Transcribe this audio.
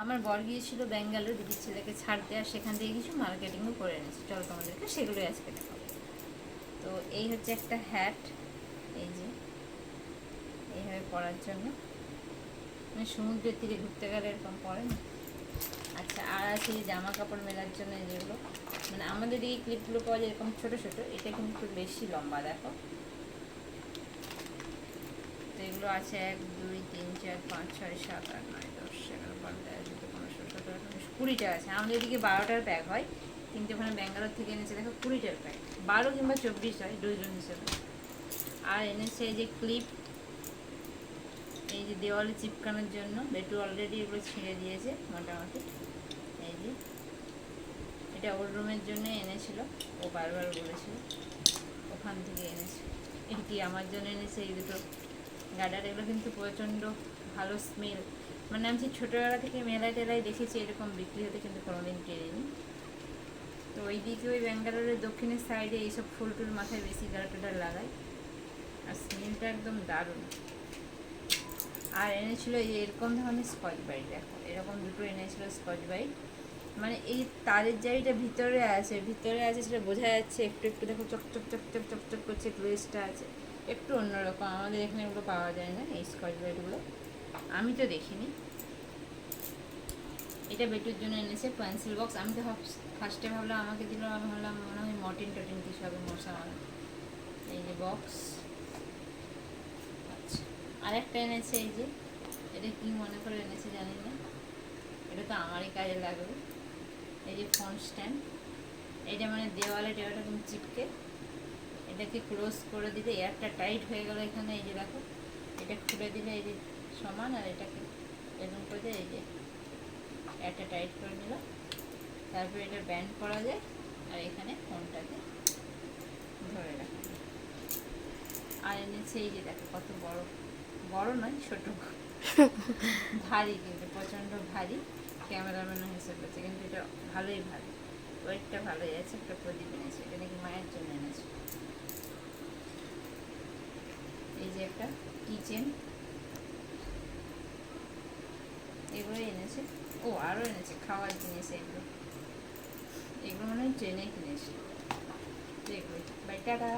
আমার বর গিয়েছিল ব্যাঙ্গালোর দিদির ছেলেকে ছাড়তে, আর সেখান থেকে কিছু মার্কেটিংও করে এনেছে। চলো তোমাদেরকে সেগুলোই আজকে দেখাবো। তো এই হচ্ছে একটা হ্যাট, এই যে এইভাবে পরার জন্য, মানে সমুদ্রের তীরে ঘুরতে গেলে এরকম পরে না। আচ্ছা, আর আছে যে জামা কাপড় মেলার জন্য যেগুলো, মানে আমাদের এই ক্লিপগুলো পাওয়া যায় এরকম ছোটো ছোটো, এটা কিন্তু একটু বেশি লম্বা, দেখো। তো এগুলো আছে 1 2 3 4 5 6 7 8 9 10 11 12 13 14 15 16 17 18 20টা আছে। আমাদের এদিকে 12টার প্যাক হয়, কিন্তু ওখানে ব্যাঙ্গালোর থেকে এনেছে দেখো 20টার প্যাক, 12 কিংবা 24 হয় ডজন হিসেবে। আর এনেছে এই যে ক্লিপ, এই যে দেওয়ালে চিপকানোর জন্য। বেটু অলরেডি এগুলো ছিঁড়ে দিয়েছে মোটামুটি। এই যে এটা ওর রুমের জন্য এনেছিল, ও বারবার বলেছিল, ওখান থেকে এনেছে। এটি আমার জন্য এনেছে এই দুটো গার্ডার। এগুলো কিন্তু প্রচণ্ড ভালো স্মেল, মানে আমি ছোটোবেলা থেকে মেলায় টেলায় দেখেছি এরকম বিক্রি হতে, কিন্তু কোনোদিন কিনিনি। তো ওই দিকে ওই ব্যাঙ্গালোরের দক্ষিণের সাইডে এইসব ফুল টুল মাথায় বেশি গার্ডার লাগায়, আর স্মেলটা একদম দারুণ। আর এনেছিল এই এরকম ধরনের স্কচ ব্রাইট, দেখো এরকম দুটো এনেছিল স্কচ ব্রাইট। মানে এই তারের জারিটা ভিতরে আছে সেটা বোঝা যাচ্ছে একটু একটু, দেখো চকচক চকচক চকচক করছে, গ্লেজটা আছে একটু অন্যরকম। আমাদের এখানে এগুলো পাওয়া যায় না, এই স্কচ ব্রাইটগুলো আমি তো দেখিনি। এটা বেটুর জন্য এনেছে পেন্সিল বক্স। আমি তো ফার্স্টে ভাবলাম আমাকে দিল, আমি ভাবলাম মনে হয় মর্টিন টটিন কিছু হবে, মশা মারা। এই যে বক্স। আচ্ছা, আরেকটা এনেছে এই যে, এটা কি মনে করে এনেছে জানি না, এটা তো আমারই কাজে লাগবে। এই যে ফোন স্ট্যান্ড, এইটা মানে দেওয়ালে এরকম চিপকে এটাকে ক্লোজ করে দিলে এয়ারটা টাইট হয়ে গেল এখানে। এই যে দেখো, এটা খুলে দিলে এই যে সমান, আর এটাকে এরকম করে দিয়ে এই যে এয়ারটা টাইট করে নিল। তারপরে এটা ব্যান্ড করা যায়, আর এখানে ফোনটাকে ধরে রাখা যায়। আর এনেছে এই যে দেখো কত বড়, বড় নয় ছোট, ভারী, কিন্তু প্রচণ্ড ভারী। ক্যামেরাম্যানও হিসেবে করছে, কিন্তু এটা ভালোই ভারী, ওয়েটটা ভালোই আছে। একটা প্রদীপ এনেছে, এটা নাকি মায়ের জন্য এনেছে। এই যে একটা কিচেন, এগুলোই এনেছে। ও আরও এনেছে খাওয়ার জিনিস, এগুলো এগুলো মনে হয় ট্রেনে কিনেছে। এগুলোই বাই, টাটা।